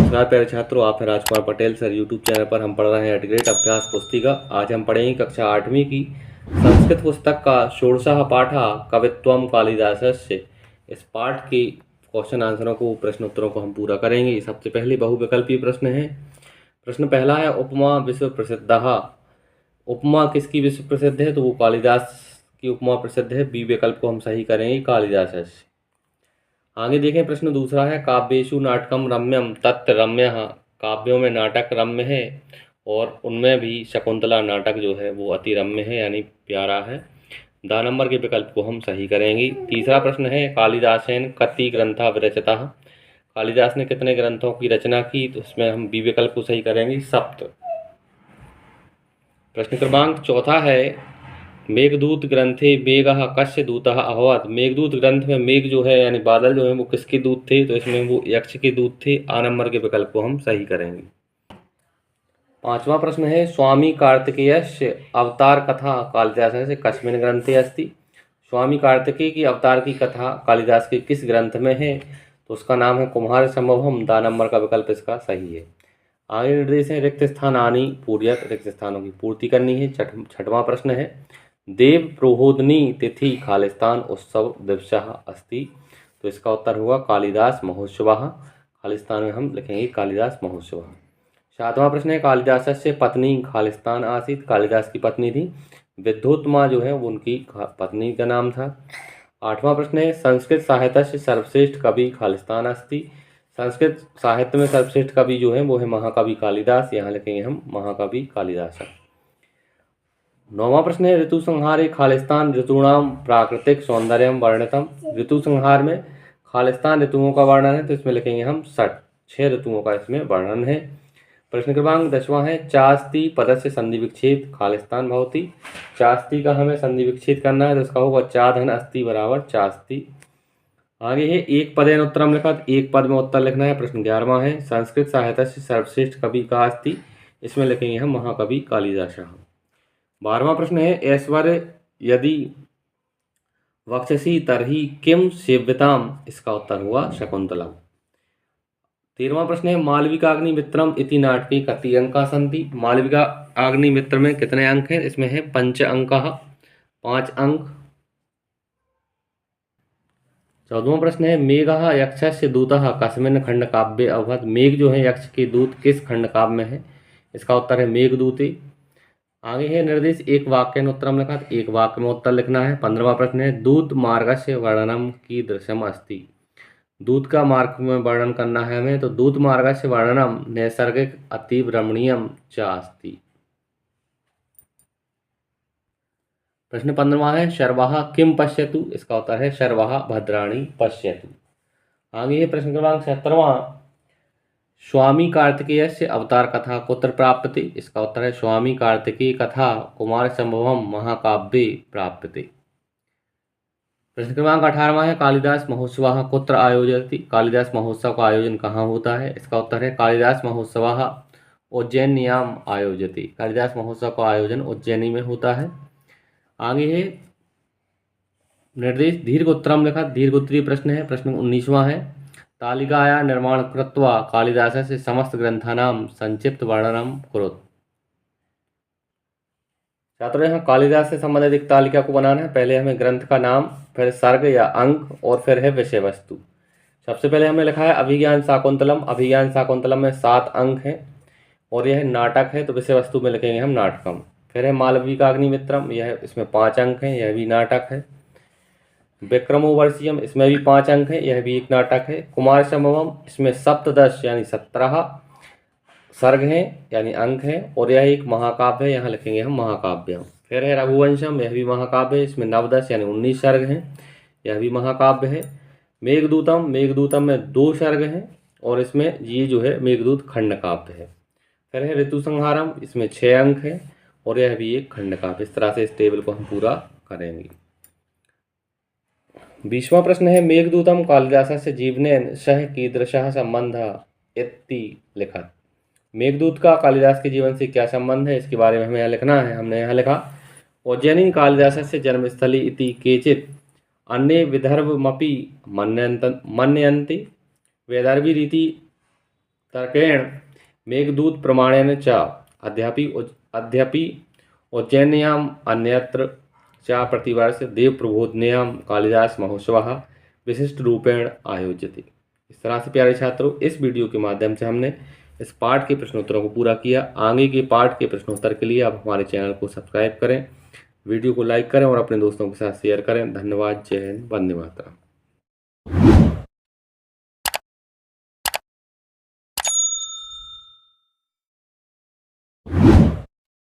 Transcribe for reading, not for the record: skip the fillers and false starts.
नमस्कार प्यारे छात्रों, आप हैं Rajkumar Patel sir. YouTube channel पर हम पढ़ रहे हैं एट ग्रेड अभ्यास पुस्तिका। आज हम पढ़ेंगे कक्षा 8वीं की संस्कृत पुस्तक का षोडशः पाठः कवित्वम कालिदासस्य। इस पाठ के क्वेश्चन आंसरों को, प्रश्न उत्तरों को हम पूरा करेंगे। सबसे पहले बहुविकल्पीय प्रश्न है। प्रश्न पहला है, उपमा विश्व प्रसिद्धः। उपमा किसकी विश्व प्रसिद्ध है? तो वो कालिदास की उपमा प्रसिद्ध है। बी विकल्प को हम सही करेंगे, कालिदासस्य। आगे देखें, प्रश्न दूसरा है, काव्येषु नाटकम रम्यम तत्र रम्यः। काव्यों में नाटक रम्य है और उनमें भी शकुंतला नाटक जो है वो अति रम्य है, यानी प्यारा है। द नंबर के विकल्प को हम सही करेंगे। तीसरा प्रश्न है, कालिदासेन कति ग्रंथा विरचितः। कालिदास ने कितने ग्रंथों की रचना की? तो इसमें हम बी विकल्प को सही करेंगे, सप्त। प्रश्न क्रमांक चौथा है, मेघदूत ग्रंथे मेघः कस्य दूतः अभवत्। मेघदूत ग्रंथ में मेघ जो है यानी बादल जो है वो किसके दूत थे? तो इसमें वो यक्ष के दूत थे। आ नंबर के विकल्प को हम सही करेंगे। पांचवा प्रश्न है, स्वामी कार्तिकेयस्य अवतार कथा कालिदासस्य कस्मिन् ग्रंथे अस्ति। स्वामी कार्तिकेय की अवतार की कथा कालिदास के किस ग्रंथ में है? तो उसका नाम है कुमार संभवम। द नंबर का विकल्प इसका सही है। आगे निर्देश है, रिक्त स्थानानि पूर्यत। रिक्त स्थानों की पूर्ति करनी है। छठवां प्रश्न है, देव प्रोहोदनी तिथि खालिस्तान उत्सव दिवसः अस्ति। तो इसका उत्तर होगा कालिदास महोत्सवः। खालिस्तान में हम लिखेंगे कालिदास महोत्सव। सातवां प्रश्न है, कालिदासस्य पत्नी खालिस्तान आसीत। कालिदास की पत्नी थी विद्योत्तमा जो है वो उनकी पत्नी का नाम था। आठवां प्रश्न है, संस्कृत साहित्य से सर्वश्रेष्ठ कवि खालिस्तान अस्ति। संस्कृत साहित्य में सर्वश्रेष्ठ कवि जो है वो है महाकवि कालिदास। यहाँ लिखेंगे हम महाकवि कालिदास। नौवां प्रश्न है, ऋतु संहारे खालिस्तान ऋतूणाम प्राकृतिक सौंदर्यम वर्णितम। ऋतु संहार में खालिस्तान ऋतुओं का वर्णन है। तो इसमें लिखेंगे हम 6 ऋतुओं का इसमें वर्णन है। प्रश्न क्रमांक 10वां है, चास्ति पदस्य संधि विच्छेद खालिस्तान भवति। चास्ति का हमें संधि विच्छेद करना है, तो इसका होगा चा धन अस्ति बराबर चास्ति। आगे है, एक पदेन उत्तरम लिखत। एक पद में उत्तर लिखना है। प्रश्न 11वां है, संस्कृत साहित्य से सर्वश्रेष्ठ कवि का अस्ति। इसमें लिखेंगे हम महाकवि कालिदास। 12वां प्रश्न है, ऐश्वर्य यदि वक्षसि तर्हि किम सेव्यताम। इसका उत्तर हुआ शकुंतला। 13वां प्रश्न है, मालविकाग्निमित्रम इति नाटके कति अंका सन्ति। मालविका अग्निमित्र में कितने अंक हैं? इसमें है 5 अंकः, 5 अंक। 14वां प्रश्न है, मेघः यक्षस्य दूतः कस्मिन् खंडकाव्ये अभवत्। मेघ जो है यक्ष के दूत किस खंडकाव्य में है? इसका उत्तर है मेघदूते। आगे है, निर्देश एक वाक्य में उत्तरम लिखा। एक वाक्य में उत्तर लिखना है। 15वां प्रश्न है, दूत मार्गस्य वर्णनम कीदृशम अस्ति। दूत का मार्ग में वर्णन करना है हमें। तो दूत मार्गस्य वर्णनम नैसर्गिक अतीव रमणीयम च अस्ति। प्रश्न 15वां है, शर्वाः किम पश्यतु। इसका उत्तर है शर्वाः भद्राणि पश्यतु। आगे है प्रश्न क्रमांक 17वां, स्वामी कार्तिकेयस्य अवतार कथा कुत्र प्राप्यते। इसका उत्तर है स्वामी कार्तिकेय कथा कुमार संभवम महाकाव्ये प्राप्यते। प्रश्न क्रमांक 18वां है, कालिदास महोत्सवः कुत्र आयोजयति। कालिदास महोत्सव का आयोजन कहाँ होता है? इसका उत्तर है कालिदास महोत्सवः उज्जैन्याम आयोजति। कालिदास महोत्सव का आयोजन उज्जैनी में होता है। आगे है, निर्देश दीर्घ उत्तरम लिखा। दीर्घ उत्तरीय प्रश्न है। प्रश्न 19वां है, तालिकाया निर्माण कृत्वा कालिदासस्य समस्त ग्रंथानां संक्षिप्त वर्णनम कुरुत। छात्रों, यहाँ कालिदास से संबंधित एक तालिका को बनाना है। पहले हमें ग्रंथ का नाम, फिर सर्ग या अंक और फिर है विषय वस्तु। सबसे पहले हमने लिखा है अभिज्ञान शाकुंतलम। अभिज्ञान शाकुंतलम में 7 अंक हैं और यह नाटक है, तो विषय वस्तु में लिखेंगे हम नाटकम। फिर है मालविकाग्निमित्रम, यह इसमें 5 अंक हैं, यह भी नाटक है। विक्रमोर्वशीयम, इसमें भी 5 अंक हैं, यह भी एक नाटक है। कुमार संभवम, इसमें सप्तदश यानी 17 सर्ग हैं यानी अंक हैं और यह एक महाकाव्य है, यहाँ लिखेंगे हम महाकाव्य। फिर है रघुवंशम, यह भी महाकाव्य है, इसमें 9 यानी 19 सर्ग हैं, यह भी महाकाव्य है। मेघदूतम, मेघदूतम में 2 सर्ग हैं और इसमें ये जो है मेघदूत खंडकाव्य है। फिर है ऋतु संहारम, इसमें 6 अंक हैं और यह भी एक खंडकाव्य। इस तरह से इस टेबल को हम पूरा करेंगे। 20वां प्रश्न है, मेघदूतम कालिदासस्य जीवनेन सह कीदृशः संबंधः इति लिखत। मेघदूत का कालिदास के जीवन से क्या संबंध है, इसके बारे में हमें यहाँ लिखना है। हमने यहाँ लिखा, उज्जैनी कालिदासस्य जन्मस्थली इति केचित् अन्ये विदर्भमपि मन्यन्ति। वैदर्भी रीति तर्केण मेघदूत प्रमाणेन च अद्यापि उज्जैन्याम् अन्यत्र च प्रतिवर्ष देवप्रबोधिन्यां कालिदास महोत्सवः विशिष्ट रूपेण आयोज्यते। इस तरह से प्यारे छात्रों, इस वीडियो के माध्यम से हमने इस पाठ के प्रश्नोत्तरों को पूरा किया। आगे के पाठ के प्रश्नोत्तर के लिए आप हमारे चैनल को सब्सक्राइब करें, वीडियो को लाइक करें और अपने दोस्तों के साथ शेयर करें। धन्यवाद। जय हिंद, वंदे मातरम।